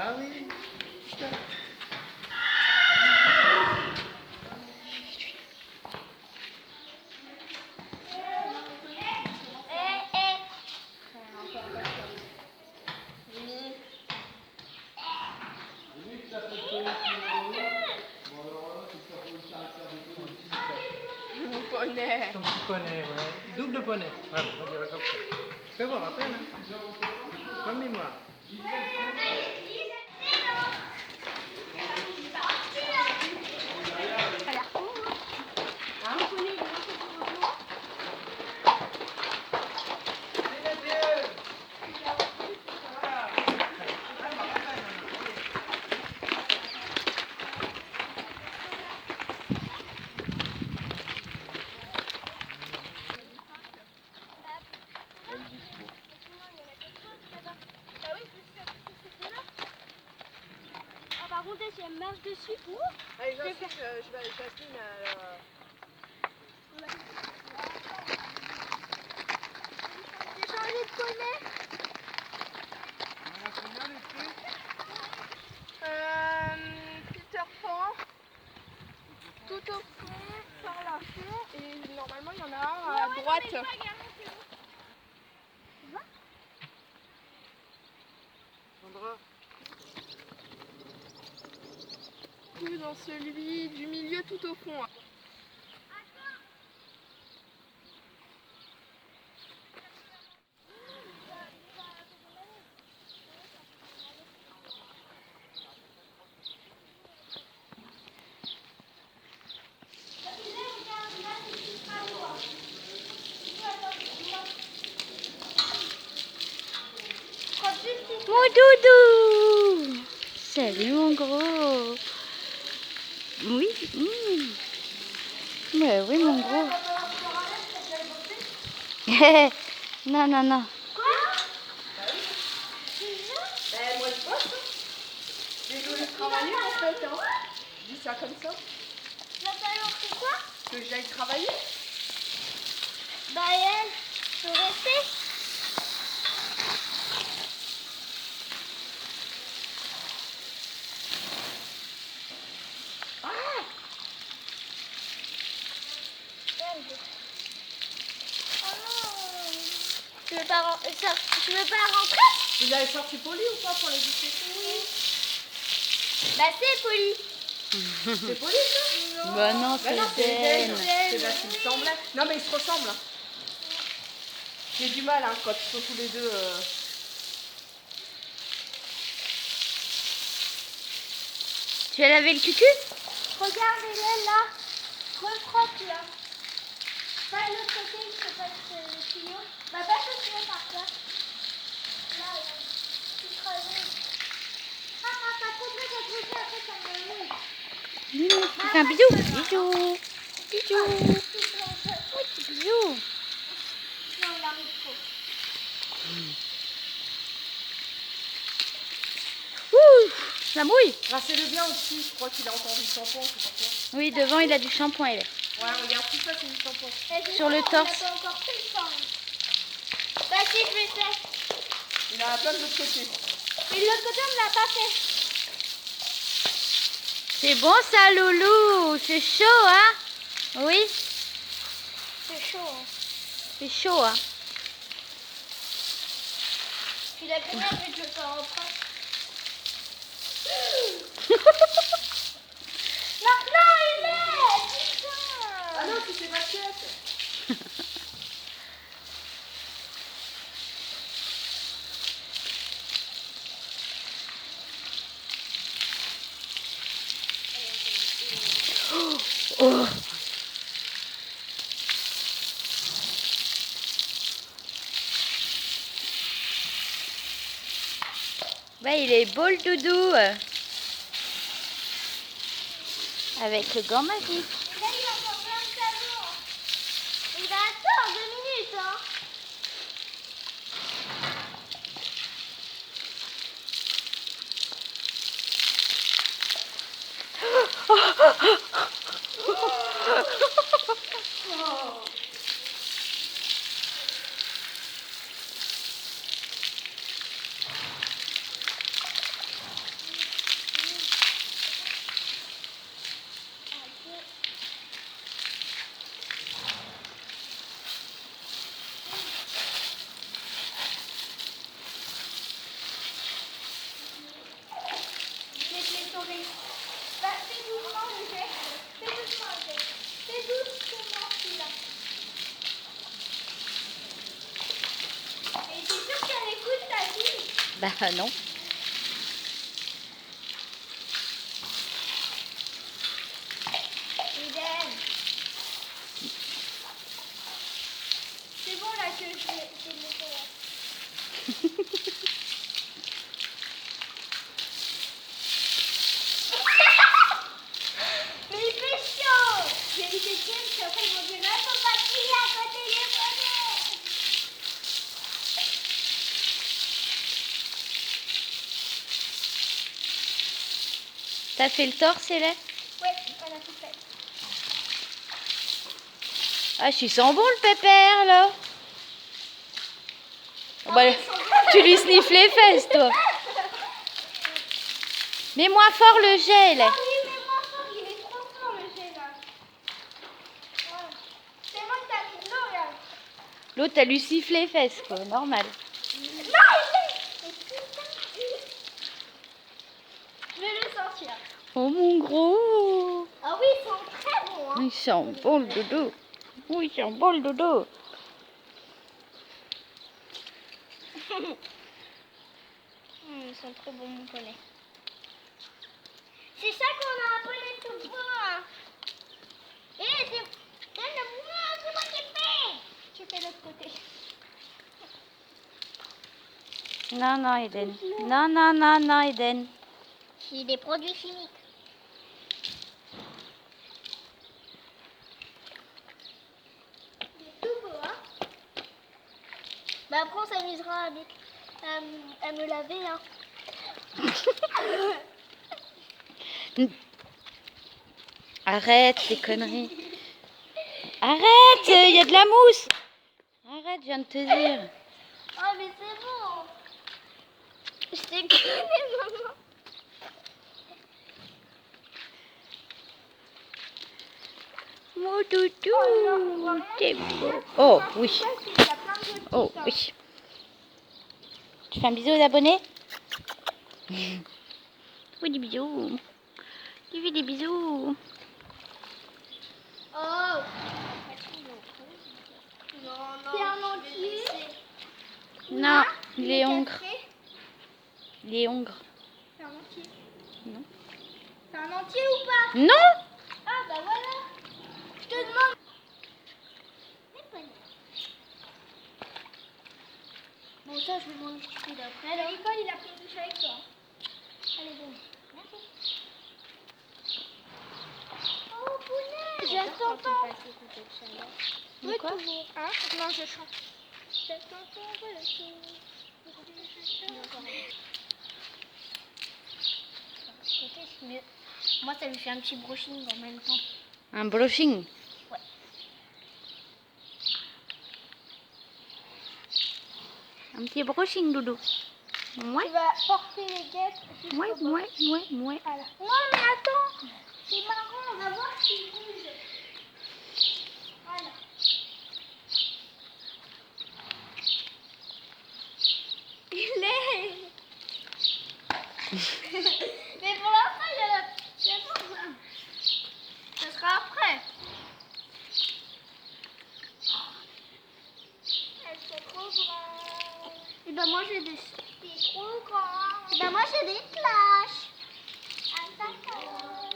Ah oui. Mon poney. Ton petit poney, ouais. Double poney. Voilà, on dirait comme ça. Fais voir à peine. Hein. Bonne mémoire. Par contre, si elle marche dessus, Allez, je vais Jasmine. j'ai changé de poney. Peter Pan, tout au fond, par la fond, et normalement il y en a un à droite. Sandra. Dans celui du milieu tout au fond. Mon doudou. Salut mon gros. Oui. Mais oui mon gros. Non, non, non. Moi je bosse. J'ai voulu travailler en fait. Hein. Je dis ça comme ça. C'est quoi? Que j'aille travailler. Bah elle, faut rester. Tu veux pas rentrer? Vous avez sorti Poli ou pas pour les discuter? Oui. Bah c'est Poli. C'est Poli ça? Bah non, Bah non, c'est Zen. Zen. C'est parce qu'il me semblait. Non mais ils se ressemblent. J'ai du mal hein, quand ils sont tous les deux. Tu as lavé le cucu? Regardez-le là. Repropre là. Pas de l'autre côté, il faut pas le tuyau. Bah pas ce tuyau par là. Là, tu creuses. Ah, t'as compris, après ça me mouille. Un bisou. Bisou. Bisou. Oui, bisou. Non, il arrive trop. Ouh, la mouille. Rincez-le bien aussi, je crois qu'il a encore du shampoing, c'est pas quoi. Oui, devant il a du shampoing. Ouais, regarde, tout ça c'est du shampoing. Sur le torse. Il en a plein de l'autre côté. Mais de l'autre côté, on ne l'a pas fait. C'est bon ça, Loulou. C'est chaud, hein? Oui. C'est chaud. Hein. C'est chaud, hein? Tu l'as fini, après tu le fais en France. Maintenant, il est! Putain! Ah non, c'est ses baskets. Oh. Bah, il est beau le doudou. Avec le gant magique. Et là, il a encore plein de savons. Il va attendre 2 minutes, hein. Bah non. Eden. C'est bon là que j'ai le faire. Mais il fait chaud. J'ai eu des tiennes, puis après ils vont dire non, faut pas crier à côté des volets. T'as fait le torse, Hélène? Ouais, on a tout fait. Ah, je sens bon le pépère, là. Oh, bah, tu lui sniffes les fesses, toi. Mets moins fort le gel. Ah oui, mais moi fort, il est trop fort le jet là. Ouais. C'est moi qui t'as mis de l'eau là. L'autre, t'as lui sifflé les fesses, quoi. Normal. Non, il est. Mais putain. Je vais le sortir. Oh, mon gros. Ah oui, ils sont très bons. Hein. Il sent bon le dodo. Oui, il sent bon le dodo. Ils sont trop bons, mon poney. C'est ça qu'on a un poney tout beau. Hein. C'est moi qui fais. Tu fais l'autre côté. Non, non, Eden. Non, non, non, non, Eden. C'est des produits chimiques. Il est tout beau, hein. Bah après on s'amusera à me laver, hein. Arrête les conneries. Arrête, il y a de la mousse. Arrête, je viens de te dire. Oh mais c'est bon. Je t'ai connais, maman. Mon doudou, t'es beau. Oh oui, oh oui. Tu fais un bisou aux abonnés? Oui, des bisous. Tu fais des bisous. Oh. Non, non. C'est un entier. Non, les hongres. Cassé. Les hongres. C'est un entier. Non. C'est un entier ou pas? Non. Ah bah voilà. Je te demande. Bon ça je vais m'en occuper d'après. Alors Nicole il a pris une douche avec toi. Allez bon. Merci. Oh poulet. J'attends pas. De quoi? Hein? Non je chante. J'attends pas. Moi ça lui fait un petit brushing en même temps. Un brushing. Ouais. Un petit brushing, doudou. Ouais, Tu vas porter les guêtres. ouais, ouais, ouais, ouais. Voilà. Non mais attends. C'est marrant, on va voir s'il bouge. Voilà. Il est. Mais pour l'instant il y a la... Ça sera après. Elles sont trop grandes. Et ben moi j'ai des... C'est trop grand. Et ben moi j'ai des flashs. Ah d'accord.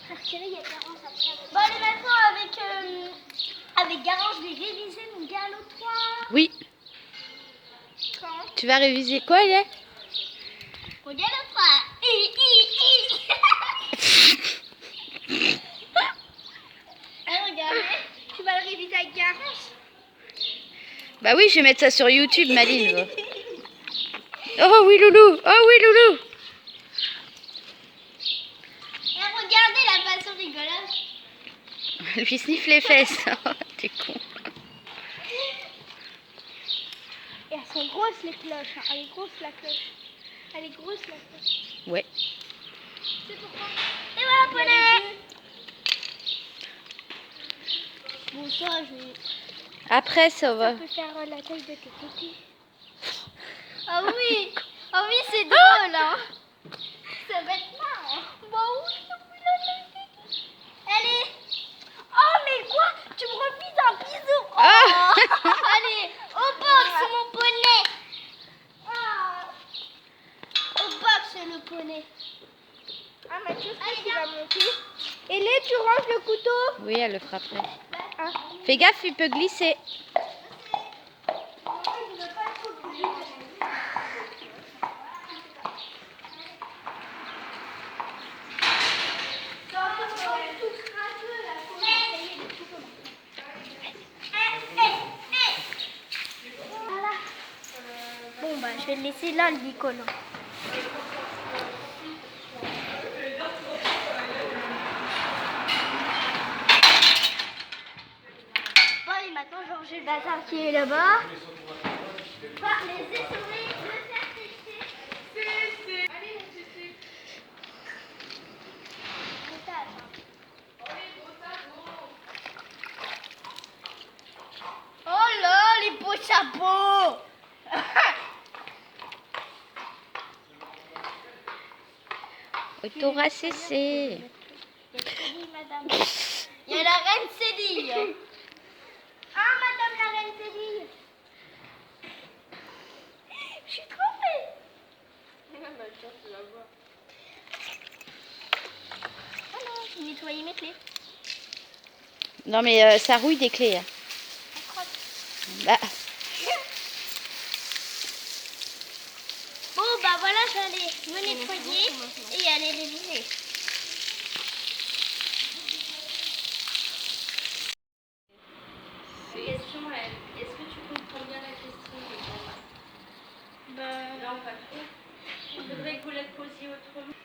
Faire tirer, il y a Garance après. Bon allez maintenant avec Garance je vais réviser mon galop 3. Oui. Quand? Tu vas réviser quoi, là? Mon galop 3. Ah regardez, tu vas le réviser avec Garance. Bah oui, je vais mettre ça sur YouTube, Maline. Oh oui, loulou. Oh oui, loulou. Et regardez la façon rigolote. Lui sniffe les fesses. Oh, t'es con. Et elles sont grosses les cloches. Hein. Elle est grosse la cloche. Elle est grosse la cloche. Ouais. C'est pourquoi. Et voilà, poney. Bon, ça, je vais... Après, ça va. On peut faire la taille de tes petits. Ah oui. Ah oui, c'est drôle, hein. Ça va être marrant. Bah oui, ça fait la taille de tes petits. Allez. Oh, mais quoi? Tu me refuses un bisou. Oh. Ah. Allez, au box, mon poney. Oui, elle le fera après. Ah. Fais gaffe, il peut glisser. Voilà. Bon, bah, je vais le laisser là, le bicolore. Bon, et maintenant, je range le bazar qui est là-bas. Bah, les essorer, le faire sécher. Oh là, les beaux chapeaux. Autour ACC. Madame. Il y a la reine Céline. Ah, madame la reine Céline. Je suis trompée. Alors, j'ai nettoyé mes clés. Non, mais ça rouille des clés. Hein. Elle crotte. Bah, Bon, bah voilà, j'allais me nettoyer et aller réviser. Question, est-ce que tu comprends bien la question? Non, pas trop. Je voudrais que vous la posiez autrement.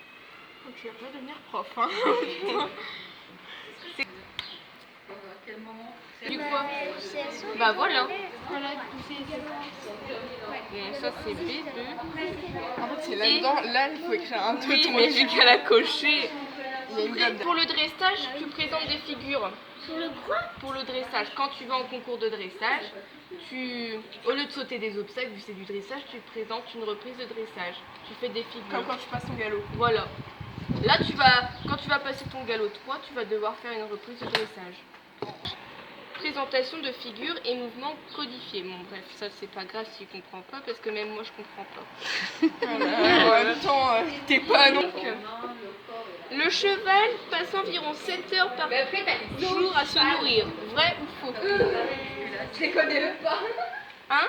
Donc tu vas pas devenir prof, hein. À quel moment? Du quoi? CSO. Bah voilà. Voilà, Bon, ça c'est B2. En fait, c'est là-dedans. Là, il faut écrire un 2, Oui, 3, mais vu qu'elle a coché. Il y a une gomme. Pour le dressage, tu présentes des figures. Pour le quoi? Pour le dressage, quand tu vas en concours de dressage, au lieu de sauter des obstacles, vu que c'est du dressage, tu présentes une reprise de dressage. Tu fais des figures. Comme quand tu passes ton galop. Voilà. Là, quand tu vas passer ton galop 3, tu vas devoir faire une reprise de dressage. Présentation de figures et mouvements codifiés. Bon, bref, ça c'est pas grave si tu comprends pas, parce que même moi je comprends pas. En même temps, t'es pas non. Donc, le cheval passe environ 7 heures par jour à se nourrir. Vrai ou faux? Je les connais pas. Hein?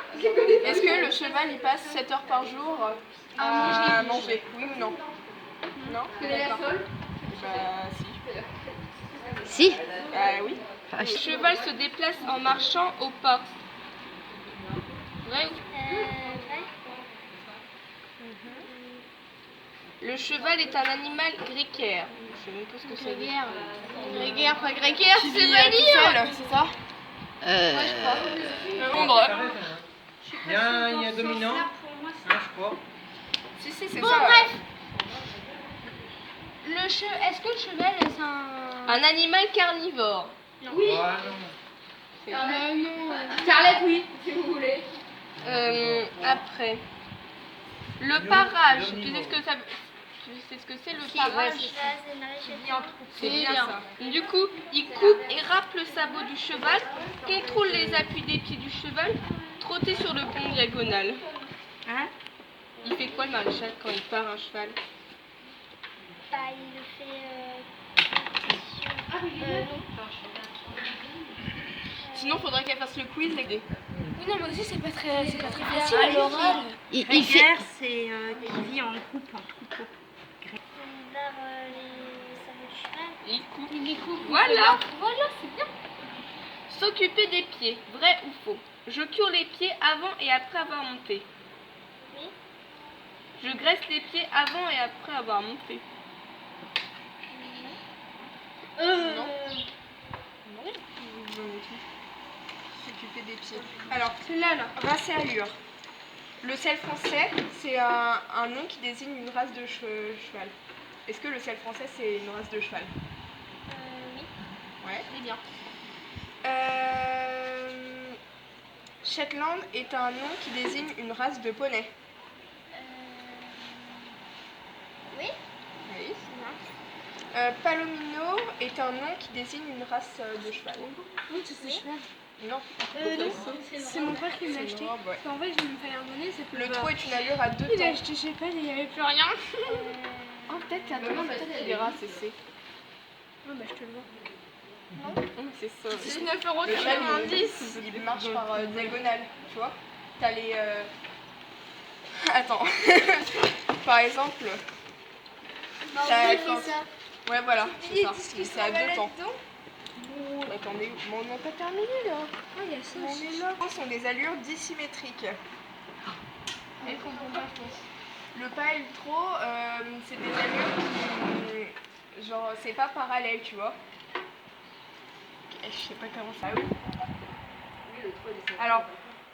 Est-ce que le cheval il passe 7 heures par jour à manger? Oui ou non? Non? D'accord. Bah si. si. Oui. Le cheval se déplace en marchant au pas. Vrai ou faux? Vrai. Le cheval est un animal grégaire. Je sais même pas ce que ça veut dire. Grégaire, pas grégaire, Qui c'est vit pas tout lire. seul, c'est ça? Londres. Il y a un dominant. Je crois. Si, c'est Bon, ça. bref. Est-ce que le cheval est un... Un animal carnivore. Oui. Ah, non. Non. Carlette, oui, si vous voulez. Après. Le parage. Tu sais ce que ça veut... Tu sais ce que c'est le parage? C'est bien ça. Du coup, il coupe et râpe le sabot du cheval, contrôle les appuis des pieds du cheval, trotter sur le pont diagonal. Hein? Il fait quoi le maréchal quand il part un cheval? Bah, il le fait. Sinon, faudrait qu'elle fasse le quiz et... Oui, non, mais aussi, c'est pas très facile Ah, à l'oral. Il fait... c'est qui vit en groupe, en troupeau. Vers les sabots du cheval. Il coupe. Il les coupe. Voilà. Voilà, c'est bien. S'occuper des pieds, vrai ou faux? Je cure les pieds avant et après avoir monté. Oui. Je graisse les pieds avant et après avoir monté. Non. S'occuper des pieds. Alors, Celui-là, là. race et allure. Le sel français, c'est un nom qui désigne une race de cheval. Est-ce que le sel français, c'est une race de cheval? Oui. Ouais. C'est bien. Shetland est un nom qui désigne une race de poney. Oui. Oui. Palomino est un nom qui désigne une race de cheval. Oui, c'est cheval. Non. C'est mon frère qui me l'a C'est acheté. une robe, ouais. En fait, je me fallait un donner, c'est plus Le trot est une allure à deux Il a temps. acheté chez Pelle et il n'y avait plus rien. Oh, peut-être qu'à demain, peut-être qu'il verra, c'est. Ah bah je te le vois. C'est ça. 19,90 €. Il marche par diagonale, tu vois. T'as les... Attends. Par exemple... t'as quand- Ouais, voilà, c'est ça. Mais c'est à 2 temps. Attendez, on n'a pas terminé là. Ah, il y a ça On aussi. est là. Ce sont des allures dissymétriques. Elle comprend pas, je pense. Le pas et le trop, c'est des allures qui... Genre, c'est pas parallèle, tu vois. Je sais pas comment ça... Alors,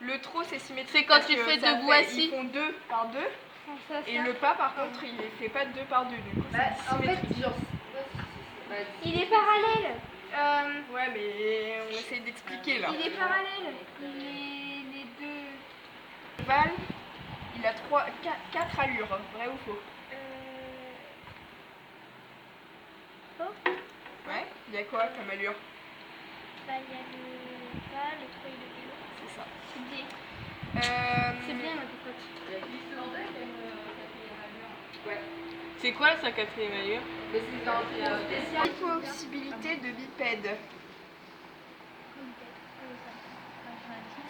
le trop, c'est symétrique. C'est quand parce tu que fais ça debout fait- assis. Ils font 2 par 2. Et le pas, par contre, il ne fait pas 2 par 2. Du coup, c'est symétrique. Il est parallèle. Ouais, mais on essaie d'expliquer là. Il est parallèle. Les deux. Le cheval, il a 4 allures, vrai ou faux? Faux. Ouais, il y a quoi comme allure? Bah, il y a le pas, le 3 et le vélo. C'est ça. C'est bien. C'est bien, ma cocotte. C'est quoi sa quatrième allure? Possibilité de bipède.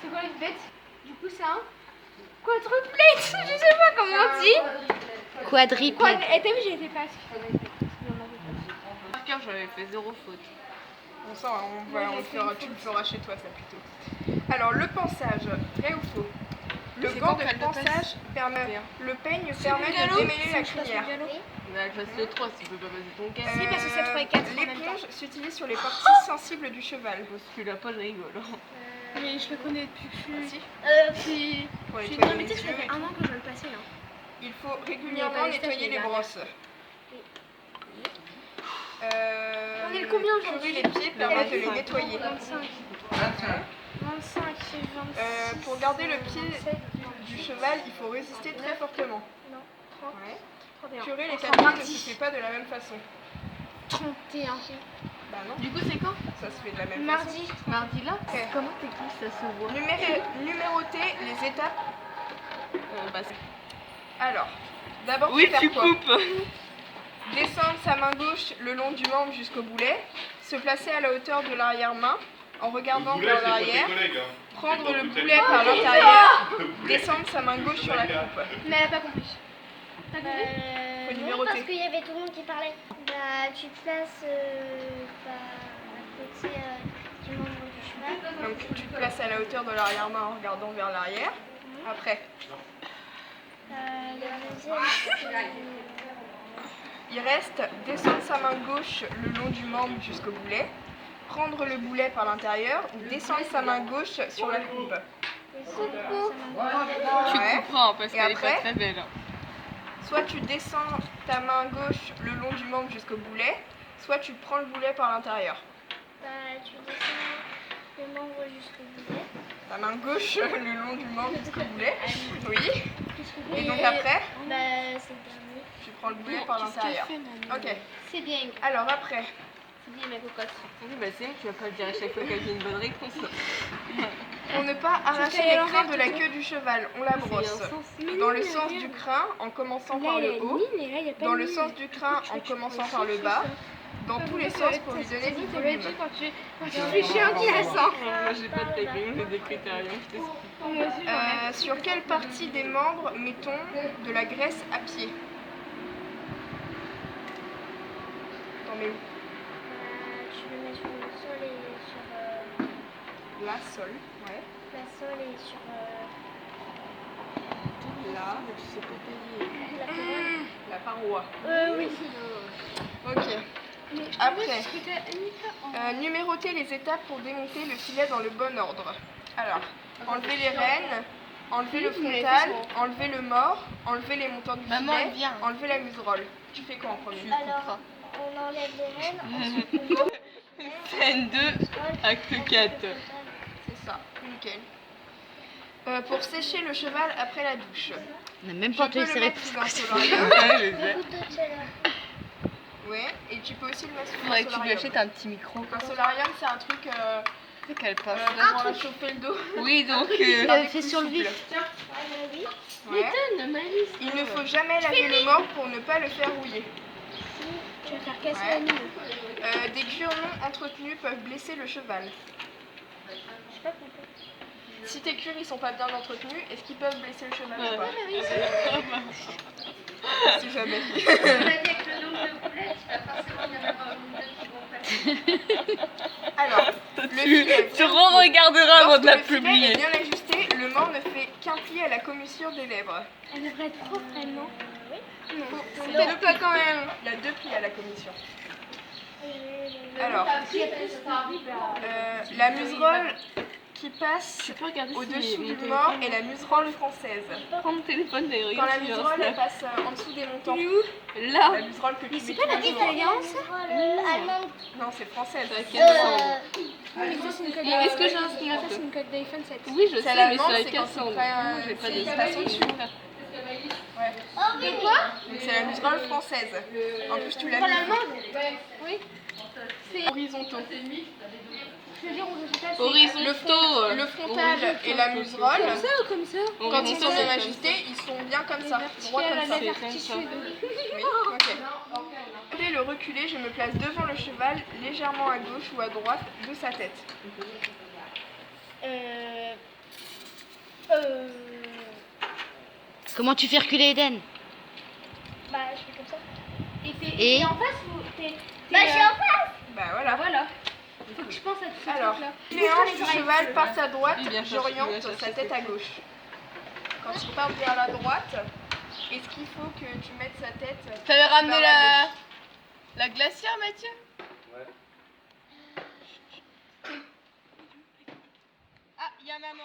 C'est quoi une bête? Du coup, c'est un Quadruplète. Je sais pas comment on dit. Quadripède. Et t'as vu, j'ai été presque. Par cœur, j'avais fait 0 faute. Bon, ça, tu le feras chez toi, ça plutôt. Alors, le pansage, vrai ou faux? Le gant de pansage permet. Le peigne permet de démêler la crinière. Mais elle fasse le 3 si tu peux pas passer ton cas. Si, parce que c'est 3 et 4 en même L'éponge s'utilise sur les parties sensibles du cheval. Si tu l'as pas, je rigole. Mais je le connais depuis que je suis. Si. Pour Je suis nettoyer non, mais les tu sais, ça yeux fait et 1 an que je le passais là. Il faut régulièrement Mais pas les nettoyer stages, les les brosses. On est le combien Curer aujourd'hui? les pieds permet de les nettoyer. 25. 25 et 26. Pour garder le pied du cheval, il faut résister très fortement. Non, 30. Ouais. 31. Curer les Enfin, tapis ne mardi. se fait pas de la même façon. 31. Bah non, Du coup, c'est quand? ça se fait de la même Mardi. Mardi là? Ok. Comment t'écris? Ça se voit. façon. Numéroter les étapes. Alors, d'abord, Oui, faut faire tu quoi? coupes. Descendre sa main gauche le long du membre jusqu'au boulet, se placer à la hauteur de l'arrière-main en regardant vers l'arrière, prendre le boulet par l'intérieur, descendre sa main gauche sur la coupe. Mais elle a pas compris. T'as compris? Faut Non, numéroter. parce qu'il y avait tout le monde qui parlait. Bah, tu te places à côté du membre du cheval. Donc tu te places à la hauteur de l'arrière-main en regardant vers l'arrière. Après, Le deuxième, il reste descendre sa main gauche le long du membre jusqu'au boulet, prendre le boulet par l'intérieur ou descendre sa main gauche sur la coupe. Tu Ouais. comprends parce Et qu'elle est pas après très belle. Soit tu descends ta main gauche le long du membre jusqu'au boulet, soit tu prends le boulet par l'intérieur. bah, tu descends le membre jusqu'au boulet. Ta main gauche le long du membre jusqu'au boulet. Oui. Et donc Et- après, Bah, c'est le dernier. tu prends le boulet par l'intérieur. Ok. C'est bien. Alors après, C'est bien, ma cocotte. Oui, bah c'est, tu vas pas le dire à chaque fois qu'elle dit une bonne réponse. pour ne pas arracher les crins de la queue du cheval, on la brosse. Dans le sens du crin, en commençant par le haut. Dans le sens du crin, en commençant par le bas. Dans tous les sens pour lui donner du volume. Quand tu réfléchis en classant. Moi j'ai pas de technique, j'ai des critériums, je t'explique. Sur quelle partie des membres mettons de la graisse à pied? T'en mets où? Tu le mets sur le sol et sur Là, sol. Ouais. la sol et sur Là. la couronne. La paroi. Oui. Ok. Après, numéroter les étapes pour démonter le filet dans le bon ordre. Alors, enlever les rênes, enlever le frontal, enlever le mort, enlever les montants du Maman, filet, elle vient. enlever la muserolle. Tu fais quoi en premier? Alors, on enlève les rênes, ensuite on monte. Scène 2, acte 4. C'est ça, nickel. Pour sécher le cheval après la douche. On n'a même Tu pas peux entendu le ses mettre réponses. sous un solarium. Ouais, je sais. Des gouttes de chaleur. Ouais, et tu peux aussi le mettre sous un Faudrait que tu lui solarium. achètes un petit micro. Un solarium, c'est un truc C'est qu'elle passe. pour chauffer le dos. Oui, donc. Garder fait plus sur le souple. vif. Oui. Ouais. Il ne faut jamais laver le mort pour ne pas le faire rouiller. Tu vas faire casser Ouais. la mine. Des cures non entretenues peuvent blesser le cheval. Si tes cures ils sont pas bien entretenus, est-ce qu'ils peuvent blesser le cheval ou pas? Si jamais. Avec le nombre de boulettes, il va forcément y en avoir une ou deux qui vont passer. Alors, le filet. Tu re-regarderas avant de la Lorsque le filet publier. est bien ajusté, le mort ne fait qu'un pli à la commissure des lèvres. Elle devrait être trop frêle, non? C'est deux plis quand même. Il y a deux plis à la commissure. Alors, la muserolle qui passe au-dessus du mort est la muserolle française. Prends le téléphone d'ailleurs. Quand la muserolle elle passe en dessous des montants. Là. La muserolle que tu mets C'est pas la tous les jours. différence allemande. Non, c'est française. Est-ce que j'ai un snap? C'est une code d'iPhone 7. Oui, je sais, C'est mais l'allemand, c'est la c'est quand 400. tu prends J'ai pas de une station dessus. Ouais. De quoi? Donc c'est la muserolle française. En plus, tu l'as Pas mis l'allemande? horizontaux. Je veux dire, on résultat, c'est... Horizontaux. Le frontal et la muserolle, Comme ça ou comme ça? quand ils sont bien ajustés, ils sont bien comme ça, droit comme ça. Les articles. Oui, ok. Après le reculer, je me place devant le cheval, légèrement à gauche ou à droite de sa tête. Comment tu fais reculer Eden? Bah, je fais comme ça. Et en face ou t'es... Bah, je suis en face. Bah voilà. Voilà. Faut que je pense à tout ça. Alors, les hanches du cheval partent à droite, j'oriente sa tête à gauche. Quand il part vers la droite, est-ce qu'il faut que tu mettes sa tête... T'avais ramené vers gauche? la glacière, Mathieu? Ah, il y a maman.